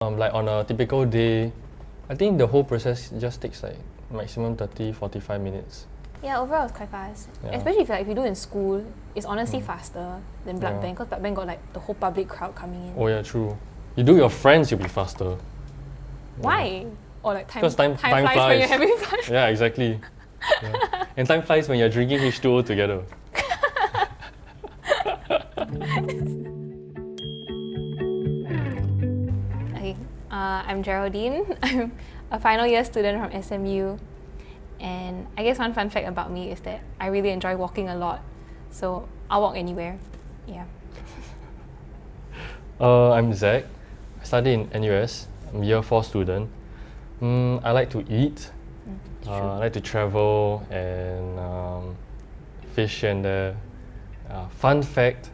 Like on a typical day, I think the whole process just takes like maximum 30-45 minutes. Yeah, overall it's quite fast. Yeah. Especially if you do in school, it's honestly faster than blood Yeah. bank, because blood bank got like the whole public crowd coming in. Oh yeah, true. You do your friends, you'll be faster. Why? Or like time, 'Cause time flies when flies. you're having fun. Yeah, exactly. Yeah. And time flies when you're drinking H2O together. Okay, I'm Geraldine. I'm a final year student from SMU. And I guess one fun fact about me is that I really enjoy walking a lot. So I'll walk anywhere. Yeah. I'm Zach. I study in NUS. I'm year 4 student. I like to eat. I like to travel and fish and there. Fun fact,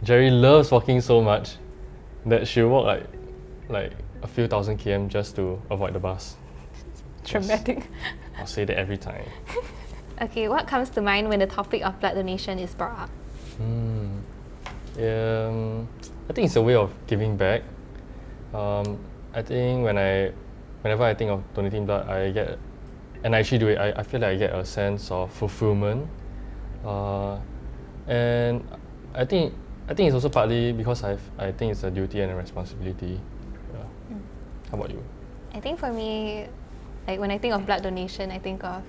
Jerry loves walking so much that she'll walk like a few thousand km just to avoid the bus. Dramatic. I'll say that every time. Okay, what comes to mind when the topic of blood donation is brought up? I think it's a way of giving back. I think whenever I think of donating blood, and I actually do it, I feel like I get a sense of fulfillment. And I think it's also partly because I think it's a duty and a responsibility. Yeah. How about you? I think for me, like when I think of blood donation, I think of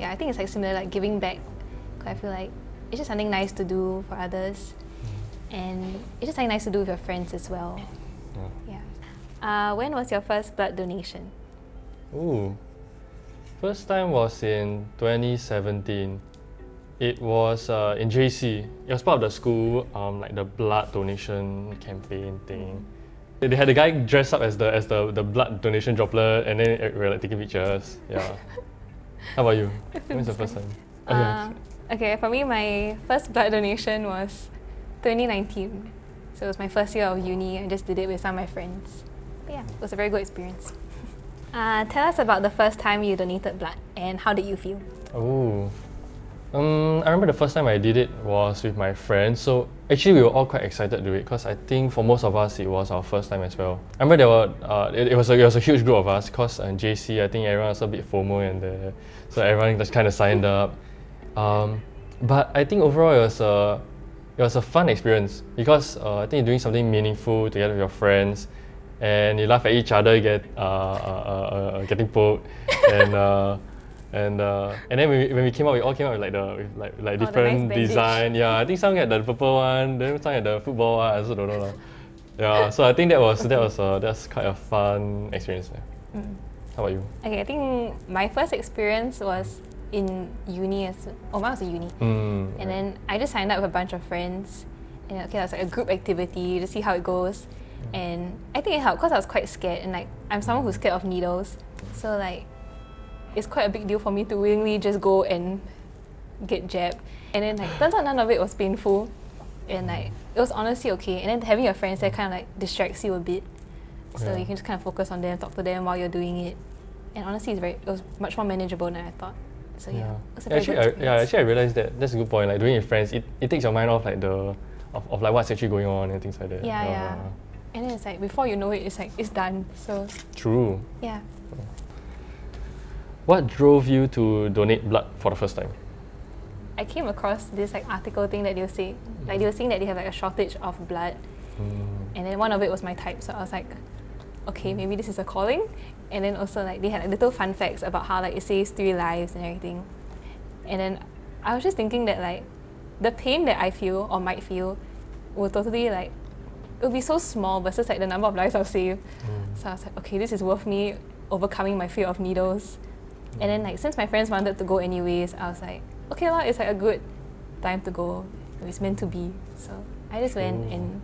I think it's like similar, like giving back. 'Cause I feel like it's just something nice to do for others, and it's just something nice to do with your friends as well. Yeah. When was your first blood donation? Ooh, first time was in 2017. It was in JC. It was part of the school, like the blood donation campaign thing. They had a guy dressed up as the blood donation droplet, and then we were like taking pictures. Yeah. How about you? When was the first time? Okay, for me, my first blood donation was 2019. So it was my first year of uni. I just did it with some of my friends. But yeah, it was a very good experience. Tell us about the first time you donated blood and how did you feel? Oh. I remember the first time I did it was with my friends. So actually we were all quite excited to do it because I think for most of us it was our first time as well. I remember there were it was a huge group of us because in JC I think everyone was a bit FOMO and so everyone just kind of signed up. But I think overall it was a fun experience because I think you're doing something meaningful together with your friends, and you laugh at each other getting poked, and then when we came out, we all came out with like different nice design. Yeah, I think some had the purple one, then some had the football one. I also don't know lah. Yeah, so I think that's quite a fun experience. Yeah. How about you? Okay, I think my first experience was in uni mine was in uni. And then I just signed up with a bunch of friends, and that was like a group activity to see how it goes. And I think it helped because I was quite scared, and like I'm someone who's scared of needles, so like it's quite a big deal for me to willingly just go and get jabbed. And then like turns out none of it was painful, and like it was honestly okay. And then having your friends there kind of like distracts you a bit, so you can just kind of focus on them, talk to them while you're doing it. And honestly, it was much more manageable than I thought. So it was a very good experience. Actually I realized that's a good point. Like doing it with friends, it takes your mind off like of like what's actually going on and things like that. Yeah. And then it's like before you know it, it's done. So true. Yeah. What drove you to donate blood for the first time? I came across this like article thing that they were saying, like they were saying that they have like a shortage of blood, and then one of it was my type. So I was like, okay, maybe this is a calling. And then also like they had like, little fun facts about how like it saves 3 lives and everything. And then I was just thinking that like the pain that I feel or might feel will totally like, it will be so small versus like the number of lives I'll save. So I was like, okay, this is worth me overcoming my fear of needles. And then like since my friends wanted to go anyways, I was like, okay lah, it's like a good time to go. It's meant to be. So I just went, and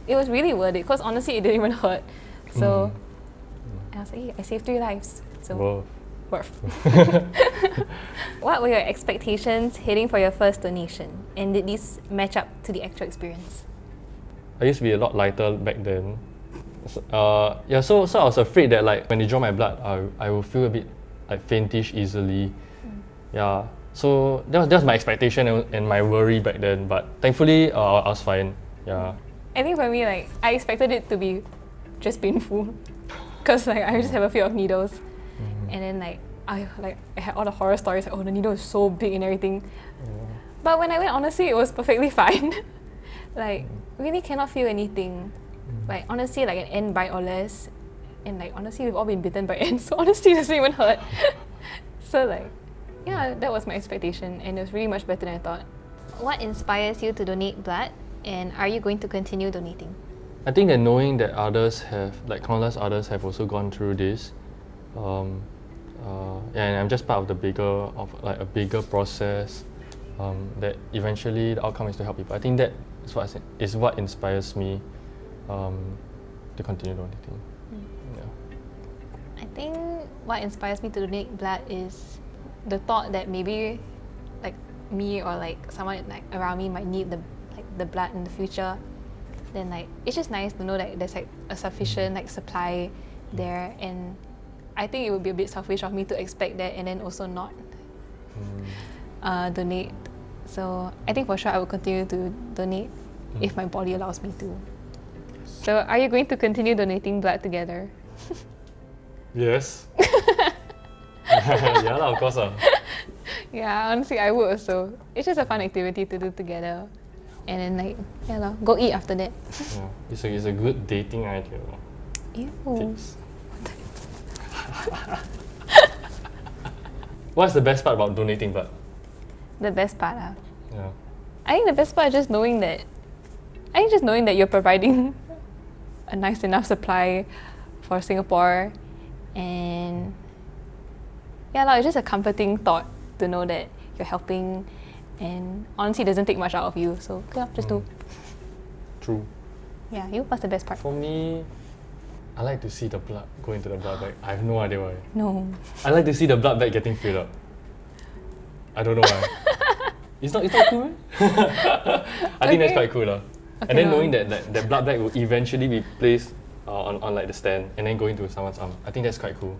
it was really worth it because honestly it didn't even hurt. So and I was like, hey, I saved 3 lives. So worth. What were your expectations heading for your first donation, and did these match up to the actual experience? I used to be a lot lighter back then. So I was afraid that like when they draw my blood, I will feel a bit like faintish easily. Yeah. So that was my expectation and my worry back then. But thankfully, I was fine. Yeah. I think for me, like, I expected it to be just painful because like I just have a fear of needles, and then like I had all the horror stories like, oh, the needle is so big and everything. But when I went, honestly, it was perfectly fine. Like, really cannot feel anything. Like, honestly, like an ant bite or less. And like, honestly, we've all been bitten by ants, so honestly, it doesn't even hurt. So like, yeah, that was my expectation, and it was really much better than I thought. What inspires you to donate blood, and are you going to continue donating? I think that knowing that others have, like countless others have also gone through this, and I'm just part of a bigger process, that eventually the outcome is to help people. I think that is what inspires me to continue donating. I think what inspires me to donate blood is the thought that maybe like me or like someone like around me might need the blood in the future. Then like it's just nice to know that there's like a sufficient like supply there, and I think it would be a bit selfish of me to expect that and then also not donate. So I think for sure I will continue to donate if my body allows me to. So are you going to continue donating blood together? Yes. Yeah, of course. Yeah, honestly, I would also. It's just a fun activity to do together. And then like, go eat after that. Yeah, it's a good dating idea. Ew. Tips. What's the best part about donating blood? The best part, Yeah. I think the best part is just knowing that you're providing a nice enough supply for Singapore, and it's just a comforting thought to know that you're helping, and honestly it doesn't take much out of you, so yeah, just do. True. Yeah, what's the best part? For me, I like to see the blood go into the blood bag. I have no idea why. No. I like to see the blood bag getting filled up. I don't know why. It's not cool, eh? I think that's quite cool. Okay, and then knowing that that blood bag will eventually be placed on like the stand and then go into someone's arm. I think that's quite cool.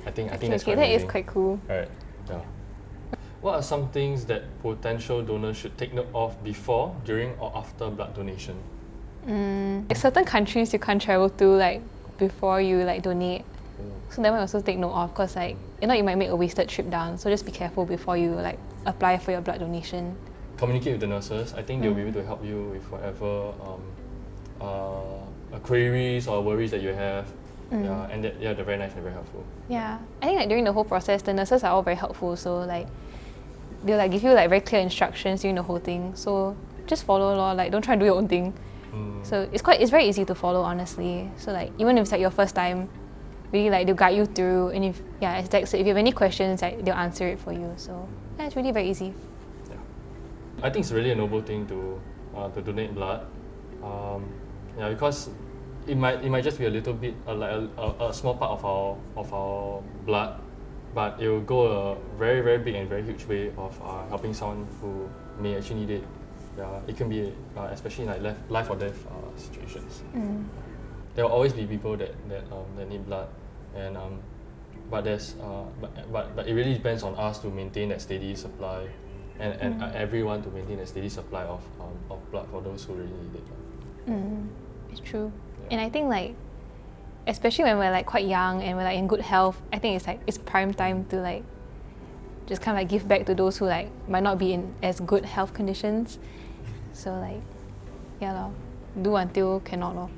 I think that's quite that amazing. is quite cool. Alright, yeah. What are some things that potential donors should take note of before, during, or after blood donation? Like certain countries you can't travel to like before you like donate. So that one also take note of, because like you might make a wasted trip down. So just be careful before you like apply for your blood donation. Communicate with the nurses. I think they'll be able to help you with whatever queries or worries that you have. Yeah, and they're very nice and very helpful. Yeah, I think like during the whole process, the nurses are all very helpful. So like they'll like give you like very clear instructions during the whole thing. So just follow lor. Like don't try to do your own thing. So it's very easy to follow, honestly. So like even if it's like your first time, really like they'll guide you through. And if if you have any questions, like they'll answer it for you. So yeah, it's really very easy. Yeah, I think it's really a noble thing to donate blood. Because it might just be a little bit like a small part of our blood, but it will go a very, very big and very huge way of helping someone who may actually need it. Yeah, it can be especially in like life or death situations. There will always be people that need blood, and but it really depends on us to maintain that steady supply, and everyone to maintain a steady supply of blood for those who really need it. It's true. And I think like, especially when we're like quite young and we're like in good health, I think it's prime time to like just kind of like give back to those who like might not be in as good health conditions. So like, do until cannot lor.